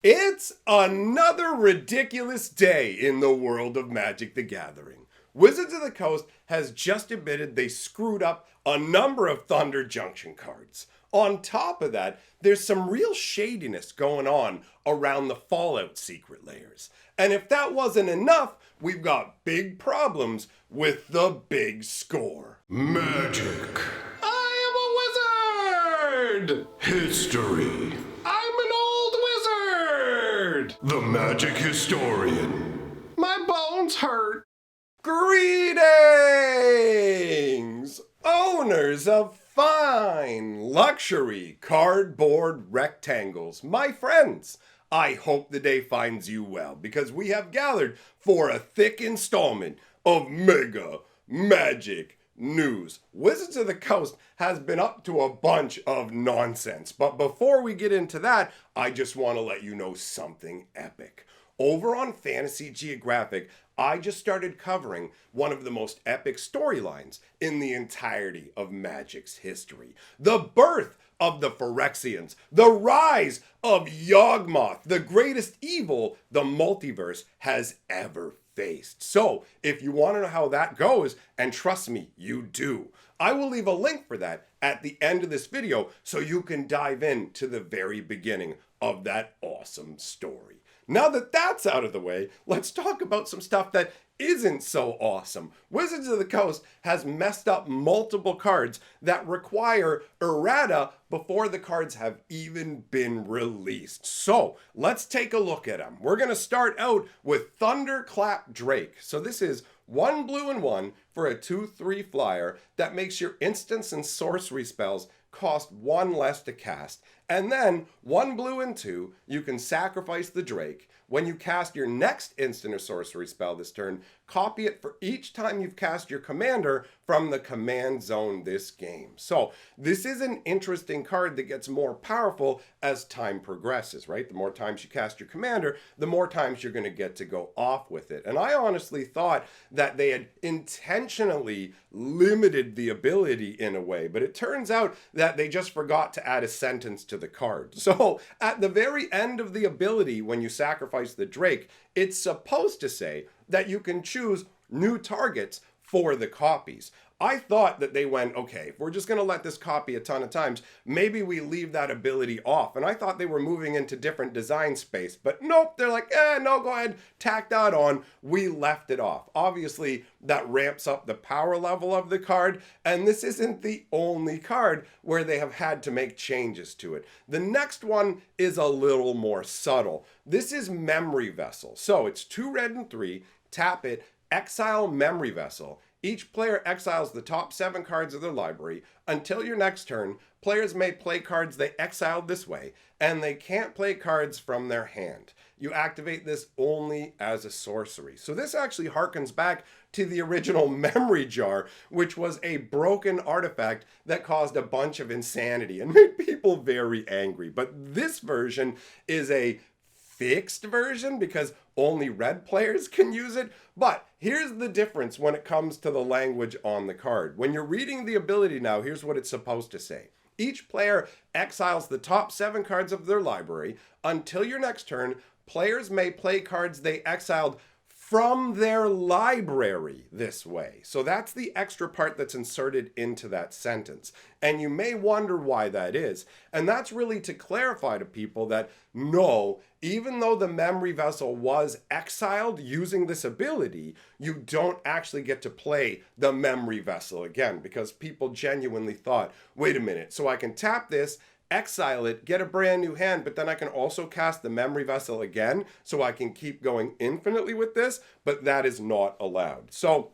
It's another ridiculous day in the world of Magic the Gathering. Wizards of the Coast has just admitted they screwed up a number of Thunder Junction cards. On top of that, there's some real shadiness going on around the Fallout secret layers. And if that wasn't enough, we've got big problems with the big score. Magic. I am a wizard! History. I'm an old wizard! The magic historian. My bones hurt. Greetings! Owners of fine luxury cardboard rectangles, my friends. I hope the day finds you well because we have gathered for a thick installment of Mega Magic News. Wizards of the Coast has been up to a bunch of nonsense, but before we get into that, I just want to let you know something epic. Over on Fantasy Geographic, I just started covering one of the most epic storylines in the entirety of Magic's history. The birth of the Phyrexians, the rise of Yawgmoth, the greatest evil the multiverse has ever faced. So, if you want to know how that goes, and trust me, you do, I will leave a link for that at the end of this video so you can dive into the very beginning of that awesome story. Now that that's out of the way, let's talk about some stuff that isn't so awesome. Wizards of the Coast has messed up multiple cards that require errata before the cards have even been released. So let's take a look at them. We're going to start out with Thunderclap Drake. So this is 1 blue and 1 for a 2/3 flyer that makes your instants and sorcery spells cost 1 less to cast. And then 1 blue and 2, you can sacrifice the Drake. When you cast your next instant or sorcery spell this turn, copy it for each time you've cast your commander from the command zone this game. So this is an interesting card that gets more powerful as time progresses, right? The more times you cast your commander, the more times you're going to get to go off with it. And I honestly thought that they had intentionally limited the ability in a way, but it turns out that they just forgot to add a sentence to the card. So at the very end of the ability, when you sacrifice the Drake, it's supposed to say that you can choose new targets for the copies. I thought that they went, okay, if we're just going to let this copy a ton of times, maybe we leave that ability off. And I thought they were moving into different design space, but nope, they're like, no, go ahead, tack that on. We left it off. Obviously, that ramps up the power level of the card, and this isn't the only card where they have had to make changes to it. The next one is a little more subtle. This is Memory Vessel. So it's 2 red and 3, tap it, exile Memory Vessel. Each player exiles the top 7 cards of their library. Until your next turn, players may play cards they exiled this way, and they can't play cards from their hand. You activate this only as a sorcery. So this actually harkens back to the original Memory Jar, which was a broken artifact that caused a bunch of insanity and made people very angry. But this version is a fixed version because only red players can use it. But here's the difference when it comes to the language on the card. When you're reading the ability now, here's what it's supposed to say. Each player exiles the top 7 cards of their library. Until your next turn, players may play cards they exiled from their library this way. So that's the extra part that's inserted into that sentence. And you may wonder why that is. And that's really to clarify to people that no, even though the Memory Vessel was exiled using this ability, you don't actually get to play the Memory Vessel again, because people genuinely thought, wait a minute, so I can tap this, exile it, get a brand new hand, but then I can also cast the Memory Vessel again, so I can keep going infinitely with this, but that is not allowed. So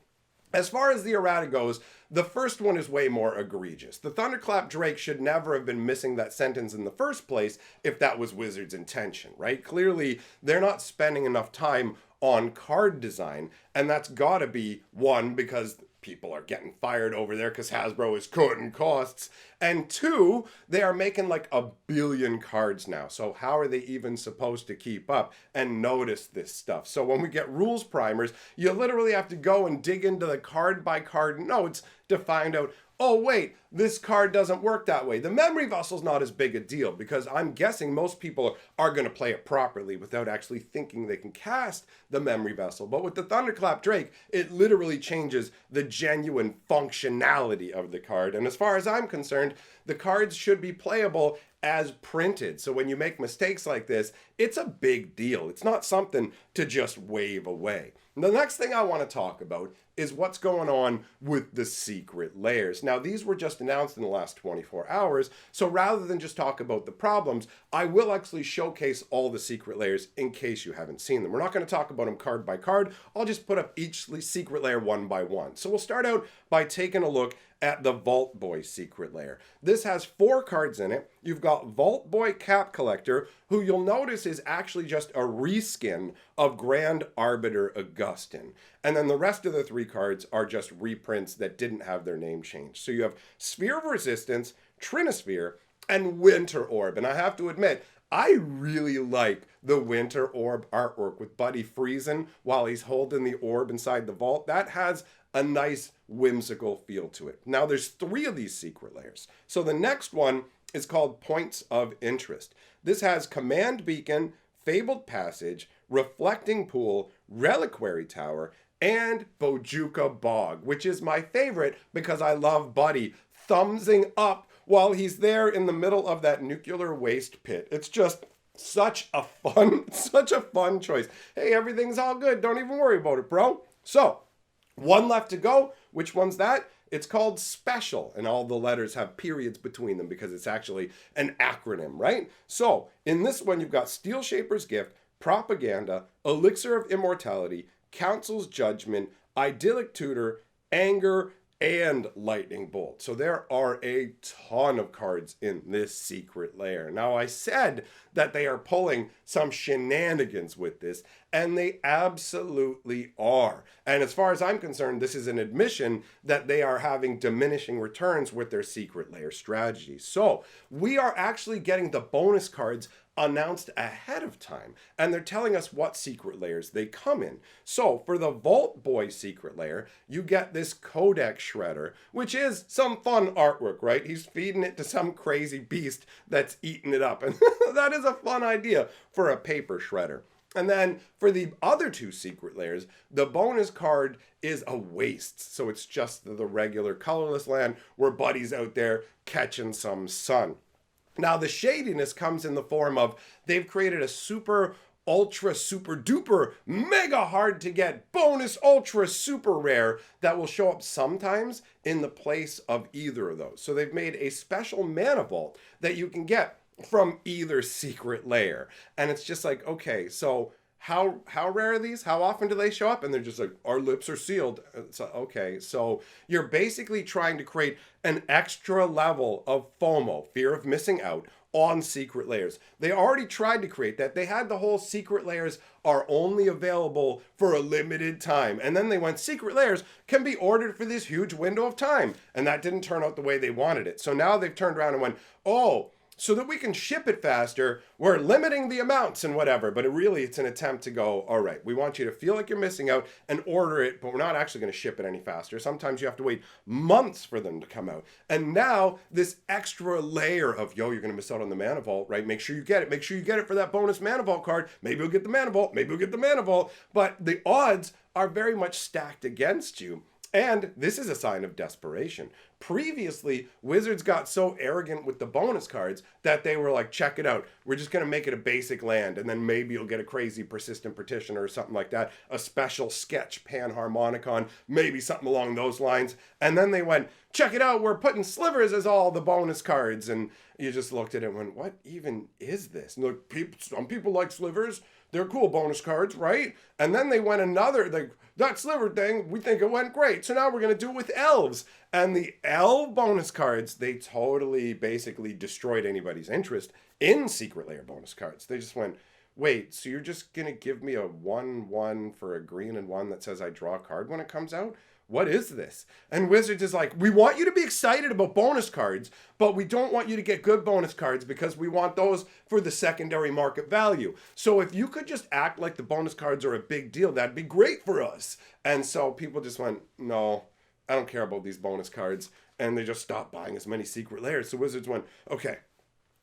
as far as the errata goes, the first one is way more egregious. The Thunderclap Drake should never have been missing that sentence in the first place if that was Wizards' intention, right? Clearly, they're not spending enough time on card design, and that's gotta be one, because people are getting fired over there because Hasbro is cutting costs, and 2, they are making like 1 billion cards now, so how are they even supposed to keep up and notice this stuff? So when we get rules primers, you literally have to go and dig into the card by card notes to find out, oh wait, this card doesn't work that way. The memory vessel's not as big a deal because I'm guessing most people are going to play it properly without actually thinking they can cast the memory vessel. But with the Thunderclap Drake, it literally changes the genuine functionality of the card. And as far as I'm concerned, the cards should be playable as printed. So when you make mistakes like this, it's a big deal. It's not something to just wave away. The next thing I want to talk about is what's going on with the secret lairs. Now, these were just announced in the last 24 hours, so rather than just talk about the problems, I will actually showcase all the secret lairs in case you haven't seen them. We're not going to talk about them card by card. I'll just put up each secret lair one by one. So we'll start out by taking a look at the Vault Boy secret lair. This has 4 cards in it. You've got Vault Boy Cap Collector, who you'll notice is actually just a reskin of Grand Arbiter Augustin. And then the rest of the 3 cards are just reprints that didn't have their name changed. So you have Sphere of Resistance, Trinisphere, and Winter Orb. And I have to admit, I really like the Winter Orb artwork with Buddy freezing while he's holding the orb inside the vault. That has a nice whimsical feel to it. Now there's 3 of these secret lairs. So the next one is called Points of Interest. This has Command Beacon, Fabled Passage, Reflecting Pool, Reliquary Tower, and Bojuka Bog, which is my favorite because I love Buddy thumbsing up while he's there in the middle of that nuclear waste pit. It's just such a fun choice. Hey, everything's all good. Don't even worry about it, bro. So, one left to go. Which one's that? It's called Special, and all the letters have periods between them because it's actually an acronym, right? So, in this one, you've got Steel Shaper's Gift, Propaganda, Elixir of Immortality, Council's Judgment, Idyllic Tutor, Anger, and Lightning Bolt. So there are a ton of cards in this secret lair. Now, I said that they are pulling some shenanigans with this, and they absolutely are. And as far as I'm concerned, this is an admission that they are having diminishing returns with their secret lair strategy. So we are actually getting the bonus cards announced ahead of time, and they're telling us what secret lairs they come in. So for the Vault Boy secret lair, you get this Codex Shredder, which is some fun artwork, right? He's feeding it to some crazy beast that's eating it up, and that is a fun idea for a paper shredder. And then for the other 2 secret lairs, the bonus card is a waste. So it's just the regular colorless land where Buddy's out there catching some sun. Now, the shadiness comes in the form of they've created a super, ultra, super duper, mega hard to get bonus, ultra, super rare that will show up sometimes in the place of either of those. So they've made a special mana vault that you can get from either secret lair. And it's just like, okay, so how rare are these? How often do they show up? And they're just like, our lips are sealed. So, okay, so you're basically trying to create an extra level of FOMO, fear of missing out, on secret lairs. They already tried to create that. They had the whole secret lairs are only available for a limited time. And then they went, secret lairs can be ordered for this huge window of time. And that didn't turn out the way they wanted it. So now they've turned around and went, oh, so that we can ship it faster, we're limiting the amounts and whatever. But it's an attempt to go, all right, we want you to feel like you're missing out and order it, but we're not actually going to ship it any faster. Sometimes you have to wait months for them to come out. And now this extra layer of, you're going to miss out on the Mana Vault, right? Make sure you get it. Make sure you get it for that bonus Mana Vault card. Maybe you'll get the Mana Vault. Maybe you'll get the Mana Vault. But the odds are very much stacked against you. And this is a sign of desperation. Previously, Wizards got so arrogant with the bonus cards that they were like, check it out. We're just going to make it a basic land, and then maybe you'll get a crazy Persistent Petitioner or something like that, a special sketch Panharmonicon, maybe something along those lines. And then they went, check it out, we're putting slivers as all the bonus cards. And you just looked at it and went, what even is this? And look, some people like slivers. They're cool bonus cards, right? And then they went that sliver thing, we think it went great. So now we're going to do it with elves. And the elf bonus cards, they totally basically destroyed anybody's interest in secret lair bonus cards. They just went, wait, so you're just going to give me a 1/1 for a green and 1 that says I draw a card when it comes out? What is this? And Wizards is like, we want you to be excited about bonus cards, but we don't want you to get good bonus cards because we want those for the secondary market value. So if you could just act like the bonus cards are a big deal, that'd be great for us. And so people just went, no, I don't care about these bonus cards. And they just stopped buying as many secret lairs. So Wizards went, okay,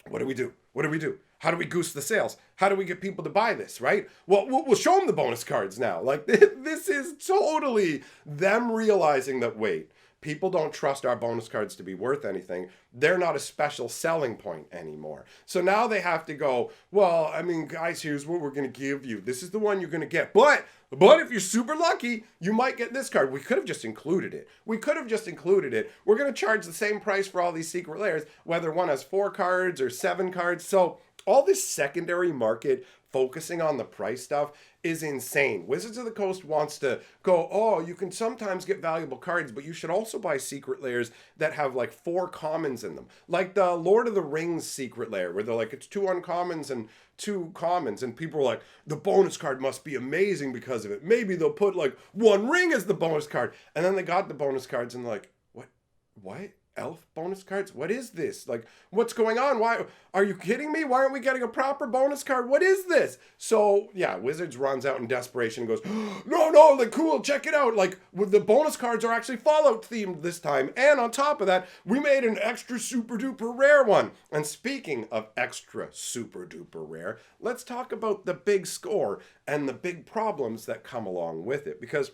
what do we do? What do we do? How do we goose the sales? How do we get people to buy this, right? Well, we'll show them the bonus cards now. Like, this is totally them realizing that, wait, people don't trust our bonus cards to be worth anything. They're not a special selling point anymore. So now they have to go, well, I mean, guys, here's what we're going to give you. This is the one you're going to get. But if you're super lucky, you might get this card. We could have just included it. We're going to charge the same price for all these secret lairs, whether one has 4 cards or 7 cards. So all this secondary market focusing on the price stuff is insane. Wizards of the Coast wants to go, oh, you can sometimes get valuable cards, but you should also buy secret lairs that have like 4 commons in them. Like the Lord of the Rings secret lair, where they're like, it's 2 uncommons and 2 commons. And people are like, the bonus card must be amazing because of it. Maybe they'll put like 1 ring as the bonus card. And then they got the bonus cards and they're like, what? Elf bonus cards? What is this? Like, what's going on? Why are you kidding me? Why aren't we getting a proper bonus card? What is this? So yeah, Wizards runs out in desperation and goes, no, like, cool, check it out. Like, the bonus cards are actually Fallout themed this time. And on top of that, we made an extra super duper rare one. And speaking of extra super duper rare, let's talk about the big score and the big problems that come along with it, because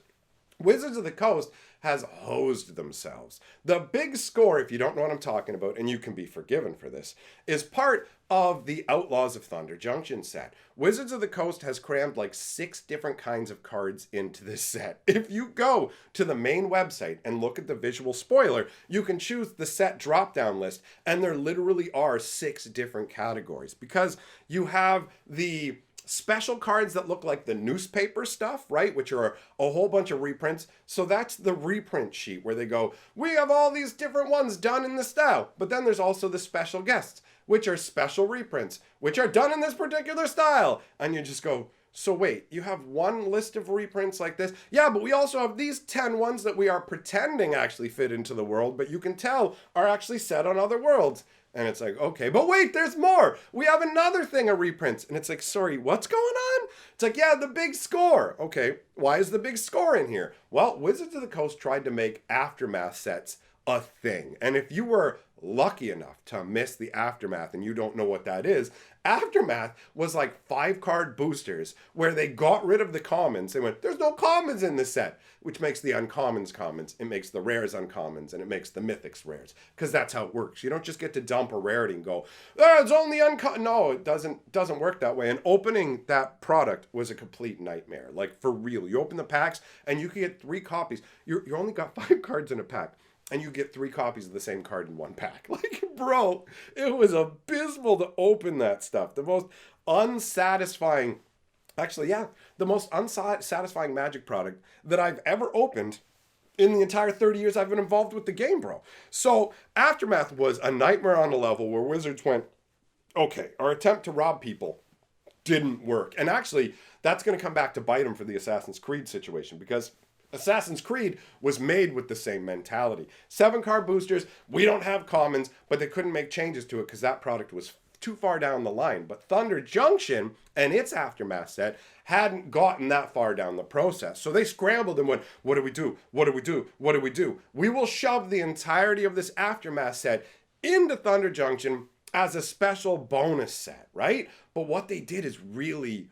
Wizards of the Coast has hosed themselves. The big score, if you don't know what I'm talking about, and you can be forgiven for this, is part of the Outlaws of Thunder Junction set. Wizards of the Coast has crammed like 6 different kinds of cards into this set. If you go to the main website and look at the visual spoiler, you can choose the set drop-down list, and there literally are 6 different categories, because you have the special cards that look like the newspaper stuff, right? Which are a whole bunch of reprints. So that's the reprint sheet where they go, we have all these different ones done in this style. But then there's also the special guests, which are special reprints, which are done in this particular style. And you just go, so wait, you have one list of reprints like this? Yeah, but we also have these 10 ones that we are pretending actually fit into the world, but you can tell are actually set on other worlds. And it's like, okay, but wait, there's more. We have another thing of reprints. And it's like, sorry, what's going on? It's like, yeah, the big score. Okay, why is the big score in here? Well, Wizards of the Coast tried to make Aftermath sets a thing. And if you were lucky enough to miss the Aftermath and you don't know what that is, Aftermath was like 5-card boosters where they got rid of the commons. They went, there's no commons in this set, which makes the uncommons commons. It makes the rares uncommons, and it makes the mythics rares, because that's how it works. You don't just get to dump a rarity and go, it's only uncommon. No, it doesn't work that way. And opening that product was a complete nightmare. Like, for real. You open the packs and you can get 3 copies. You only got 5 cards in a pack, and you get 3 copies of the same card in one pack. Like, bro, it was abysmal to open that stuff. The most unsatisfying, the most unsatisfying Magic product that I've ever opened in the entire 30 years I've been involved with the game, bro. So Aftermath was a nightmare on a level where Wizards went, okay, our attempt to rob people didn't work. And actually, that's going to come back to bite them for the Assassin's Creed situation, because Assassin's Creed was made with the same mentality. 7-card boosters, we don't have commons, but they couldn't make changes to it because that product was too far down the line. But Thunder Junction and its Aftermath set hadn't gotten that far down the process. So they scrambled and went, what do we do? What do we do? What do we do? We will shove the entirety of this Aftermath set into Thunder Junction as a special bonus set, right? But what they did is really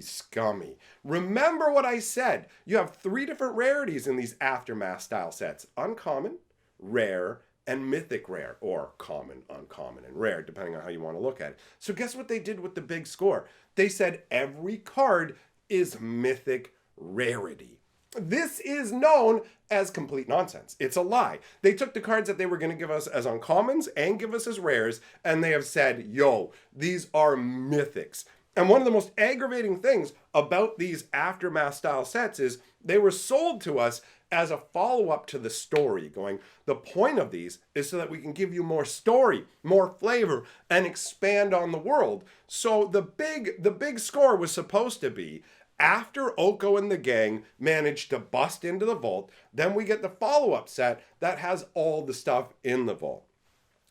scummy. Remember what I said. You have 3 different rarities in these Aftermath style sets: uncommon, rare, and mythic rare, or common, uncommon, and rare, depending on how you want to look at it. So guess what they did with the big score? They said every card is mythic rarity. This is known as complete nonsense. It's a lie. They took the cards that they were going to give us as uncommons and give us as rares, and they have said, yo, these are mythics. And one of the most aggravating things about these Aftermath style sets is they were sold to us as a follow-up to the story, going, the point of these is so that we can give you more story, more flavor, and expand on the world. So the big score was supposed to be, after Oko and the gang managed to bust into the vault, then we get the follow-up set that has all the stuff in the vault.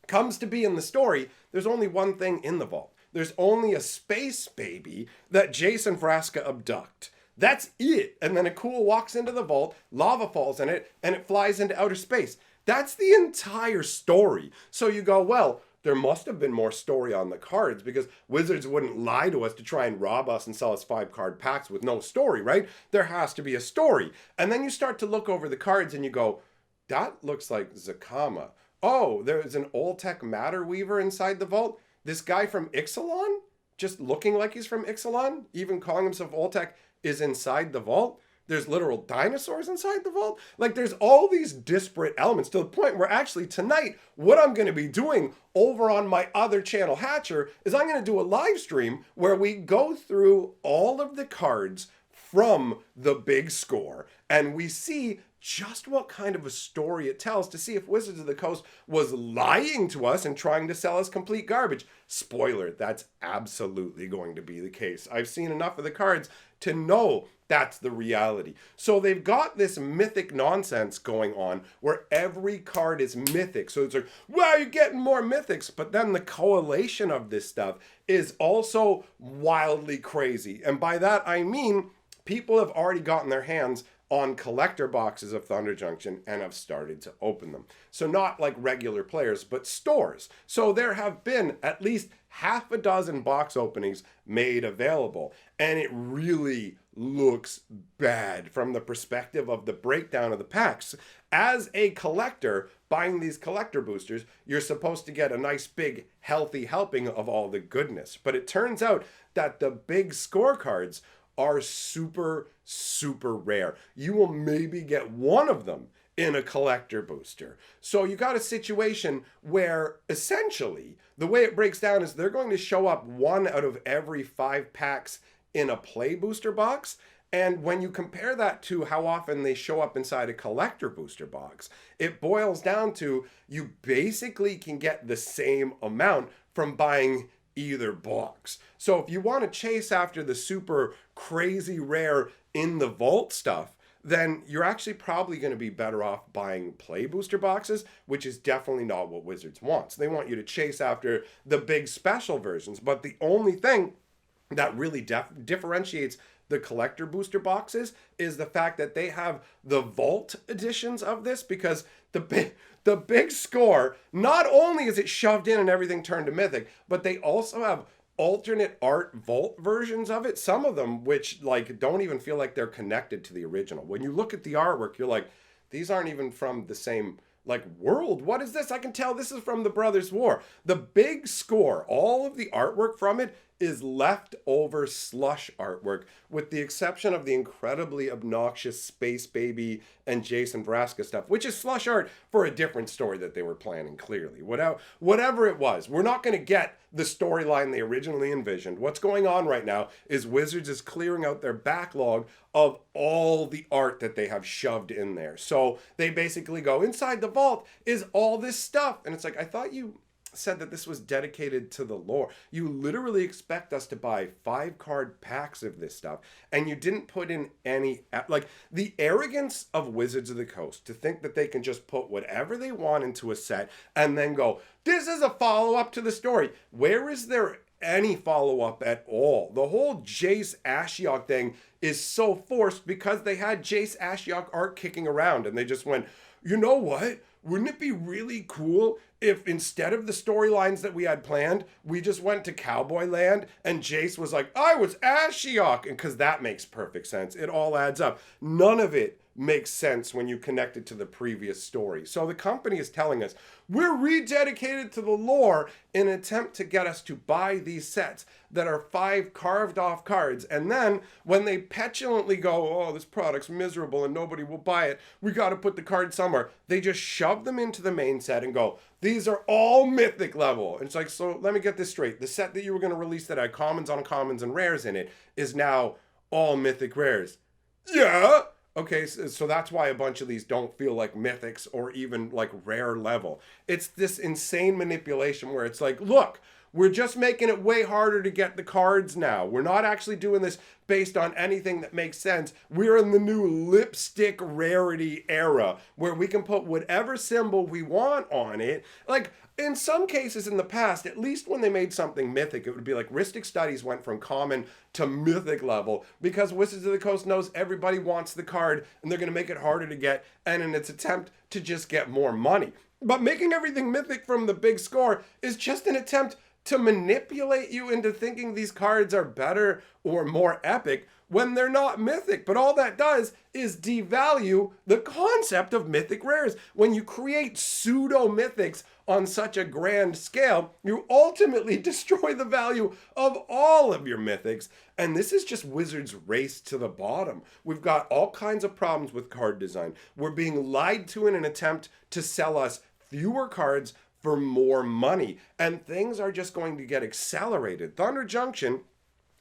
Comes to be in the story, there's only one thing in the vault. There's only a space baby that Jason Vraska abduct. That's it. And then a Cool walks into the vault, lava falls in it, and it flies into outer space. That's the entire story. So you go, well, there must have been more story on the cards because Wizards wouldn't lie to us to try and rob us and sell us 5-card packs with no story, right? There has to be a story. And then you start to look over the cards and you go, that looks like Zakama. Oh, there's an Oltec Matter Weaver inside the vault. This guy from Ixalan, just looking like he's from Ixalan, even calling himself Oltec, is inside the vault. There's literal dinosaurs inside the vault. Like, there's all these disparate elements to the point where actually tonight, what I'm going to be doing over on my other channel, Hatcher, is I'm going to do a live stream where we go through all of the cards from the big score and we see just what kind of a story it tells to see if Wizards of the Coast was lying to us and trying to sell us complete garbage. Spoiler, that's absolutely going to be the case. I've seen enough of the cards to know that's the reality. So they've got this mythic nonsense going on where every card is mythic. So it's like, wow, you're getting more mythics. But then the correlation of this stuff is also wildly crazy. And by that, I mean, people have already gotten their hands on collector boxes of Thunder Junction and have started to open them. So not like regular players, but stores. So there have been at least half a dozen box openings made available. And it really looks bad from the perspective of the breakdown of the packs. As a collector, buying these collector boosters, you're supposed to get a nice big healthy helping of all the goodness. But it turns out that the big scorecards are super, super rare. You will maybe get one of them in a collector booster. So you got a situation where essentially the way it breaks down is they're going to show up 1 out of every 5 packs in a play booster box. And when you compare that to how often they show up inside a collector booster box, it boils down to you basically can get the same amount from buying either box. So if you want to chase after the super crazy rare in the vault stuff, then you're actually probably going to be better off buying play booster boxes, which is definitely not what Wizards wants. They want you to chase after the big special versions. But the only thing that really differentiates the collector booster boxes is the fact that they have the vault editions of this, because the big score, not only is it shoved in and everything turned to mythic, but they also have alternate art vault versions of it, some of them which like don't even feel like they're connected to the original. When you look at the artwork, you're like, these aren't even from the same like world. What is this? I can tell this is from the Brothers' War. The big score, all of the artwork from it is leftover slush artwork, with the exception of the incredibly obnoxious Space Baby and Jason Vraska stuff, which is slush art for a different story that they were planning, clearly. Whatever it was, we're not going to get the storyline they originally envisioned. What's going on right now is Wizards is clearing out their backlog of all the art that they have shoved in there. So they basically go, inside the vault is all this stuff. And it's like, I thought you said that this was dedicated to the lore. You literally expect us to buy 5-card packs of this stuff, and you didn't put in any, like, the arrogance of Wizards of the Coast to think that they can just put whatever they want into a set and then go, this is a follow-up to the story. Where is there any follow-up at all? The whole Jace Ashiok thing is so forced because they had Jace Ashiok art kicking around, and they just went, you know what? Wouldn't it be really cool if instead of the storylines that we had planned, we just went to Cowboy Land and Jace was like, I was Ashiok, and because that makes perfect sense. It all adds up. None of it makes sense when you connect it to the previous story. So the company is telling us, we're rededicated to the lore in an attempt to get us to buy these sets that are 5 carved off cards. And then when they petulantly go, oh, this product's miserable and nobody will buy it, we got to put the card somewhere, they just shove them into the main set and go, these are all mythic level. And it's like, so let me get this straight. The set that you were going to release that had commons, uncommons, and rares in it is now all mythic rares. Yeah. Okay, so that's why a bunch of these don't feel like mythics or even like rare level. It's this insane manipulation where it's like, look, we're just making it way harder to get the cards now. We're not actually doing this based on anything that makes sense. We're in the new lipstick rarity era where we can put whatever symbol we want on it. Like, In some cases in the past, at least when they made something mythic, it would be like Ristic Studies went from common to mythic level because Wizards of the Coast knows everybody wants the card and they're going to make it harder to get, and in its attempt to just get more money. But making everything mythic from the big score is just an attempt to manipulate you into thinking these cards are better or more epic when they're not mythic. But all that does is devalue the concept of mythic rares. When you create pseudo mythics on such a grand scale, you ultimately destroy the value of all of your mythics. And this is just Wizards' race to the bottom. We've got all kinds of problems with card design. We're being lied to in an attempt to sell us fewer cards for more money. And things are just going to get accelerated. Thunder Junction,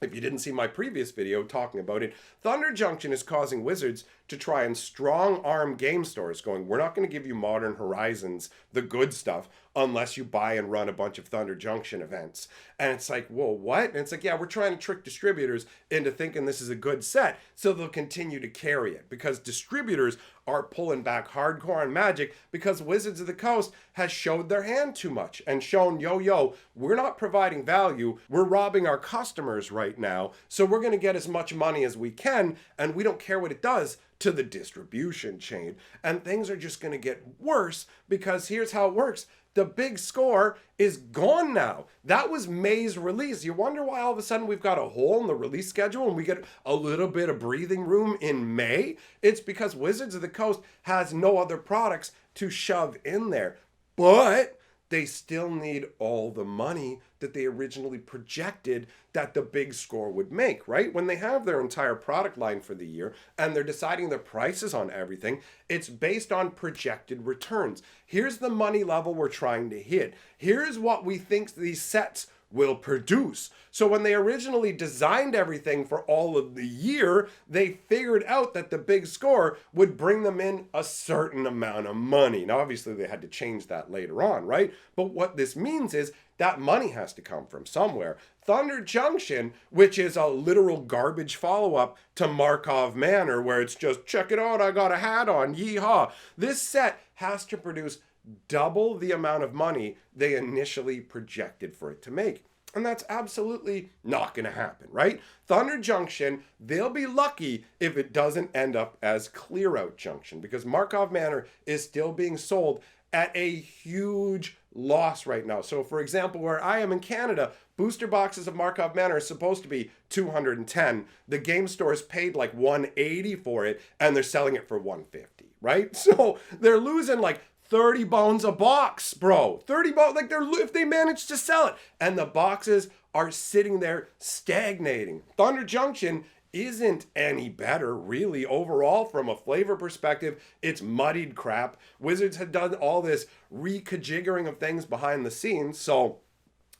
if you didn't see my previous video talking about it, Thunder Junction is causing Wizards to try and strong arm game stores going, we're not going to give you Modern Horizons, the good stuff, unless you buy and run a bunch of Thunder Junction events. And it's like, whoa, what? And it's like, yeah, we're trying to trick distributors into thinking this is a good set, so they'll continue to carry it, because distributors are pulling back hardcore on Magic because Wizards of the Coast has showed their hand too much and shown, yo, we're not providing value, we're robbing our customers right now, so we're going to get as much money as we can, and we don't care what it does to the distribution chain. And things are just going to get worse because here's how it works. The big score is gone now. That was May's release. You wonder why all of a sudden we've got a hole in the release schedule and we get a little bit of breathing room in May? It's because Wizards of the Coast has no other products to shove in there. But they still need all the money that they originally projected that the big score would make, right? When they have their entire product line for the year and they're deciding their prices on everything, it's based on projected returns. Here's the money level we're trying to hit. Here's what we think these sets will produce. So when they originally designed everything for all of the year, they figured out that the big score would bring them in a certain amount of money. Now, obviously, they had to change that later on, right? But what this means is that money has to come from somewhere. Thunder Junction, which is a literal garbage follow-up to Markov Manor, where it's just, check it out, I got a hat on, yeehaw. This set has to produce double the amount of money they initially projected for it to make. And that's absolutely not going to happen, right? Thunder Junction, they'll be lucky if it doesn't end up as Clear Out Junction, because Markov Manor is still being sold at a huge loss right now. So for example, where I am in Canada, booster boxes of Markov Manor are supposed to be $210. The game stores paid like $180 for it, and they're selling it for $150, right? So they're losing like 30 bones a box, bro. 30 bones, like if they manage to sell it. And the boxes are sitting there stagnating. Thunder Junction isn't any better, really, overall from a flavor perspective. It's muddied crap. Wizards had done all this reconfiguring of things behind the scenes, so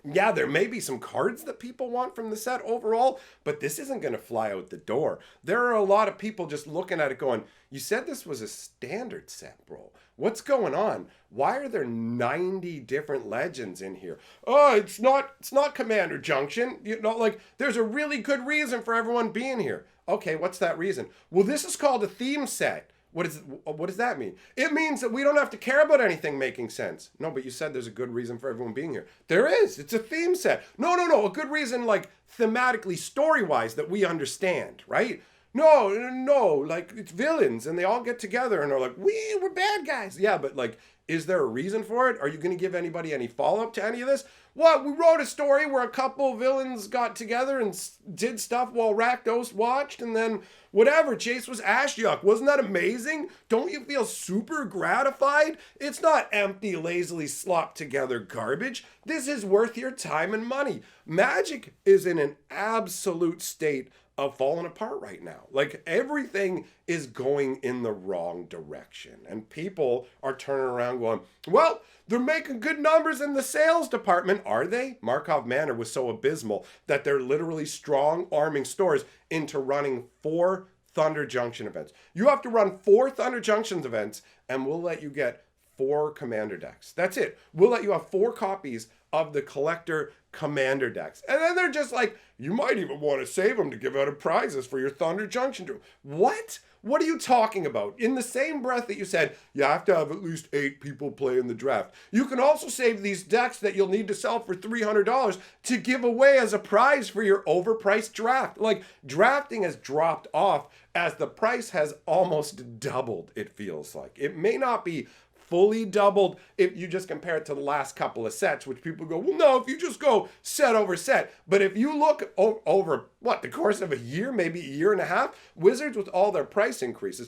yeah, there may be some cards that people want from the set overall, but this isn't going to fly out the door. There are a lot of people just looking at it going, you said this was a standard set, bro. What's going on? Why are there 90 different legends in here? Oh, it's not Commander Junction. You know, like, there's a really good reason for everyone being here. Okay, what's that reason? Well, this is called a theme set. What does that mean? It means that we don't have to care about anything making sense. No, but you said there's a good reason for everyone being here. There is. It's a theme set. No. A good reason, like, thematically, story-wise, that we understand, right? No, like, it's villains, and they all get together and are like, we're bad guys. Yeah, but, like, is there a reason for it? Are you going to give anybody any follow-up to any of this? What? We wrote a story where a couple villains got together and did stuff while Rakdos watched, and then whatever, Chase was Ashiok. Wasn't that amazing? Don't you feel super gratified? It's not empty, lazily slopped together garbage. This is worth your time and money. Magic is in an absolute state of falling apart right now. Like, everything is going in the wrong direction, and people are turning around going, well, they're making good numbers in the sales department. Are they? Markov Manor was so abysmal that they're literally strong arming stores into running 4 Thunder Junction events. You have to run 4 Thunder Junction events, and we'll let you get 4 commander decks. That's it. We'll let you have 4 copies of the collector commander decks. And then they're just like, you might even want to save them to give out as prizes for your Thunder Junction Dream. What? What are you talking about? In the same breath that you said, you have to have at least 8 people play in the draft. You can also save these decks that you'll need to sell for $300 to give away as a prize for your overpriced draft. Like, drafting has dropped off as the price has almost doubled, it feels like. It may not be fully doubled if you just compare it to the last couple of sets, which people go, well, no, if you just go set over set. But if you look over, the course of a year, maybe a year and a half, Wizards with all their price increase.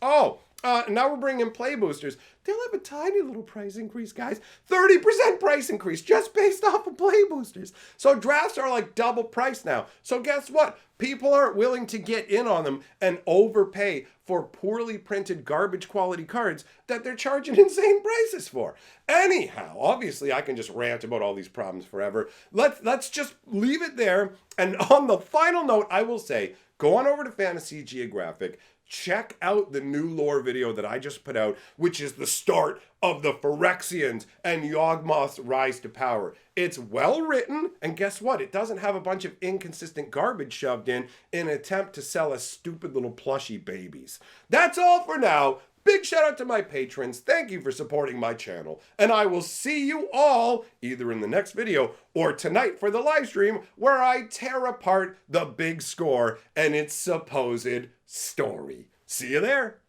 Oh, now we're bringing in play boosters. They'll have a tiny little price increase, guys. 30% price increase just based off of play boosters. So drafts are like double price now. So guess what? People aren't willing to get in on them and overpay for poorly printed garbage quality cards that they're charging insane prices for. Anyhow, obviously I can just rant about all these problems forever. Let's just leave it there. And on the final note, I will say, go on over to Fantasy Geographic. Check out the new lore video that I just put out, which is the start of the Phyrexians and Yawgmoth's rise to power. It's well written, and guess what? It doesn't have a bunch of inconsistent garbage shoved in an attempt to sell us stupid little plushy babies. That's all for now. Big shout out to my patrons. Thank you for supporting my channel. And I will see you all either in the next video or tonight for the live stream where I tear apart the big score and its supposed story. See you there.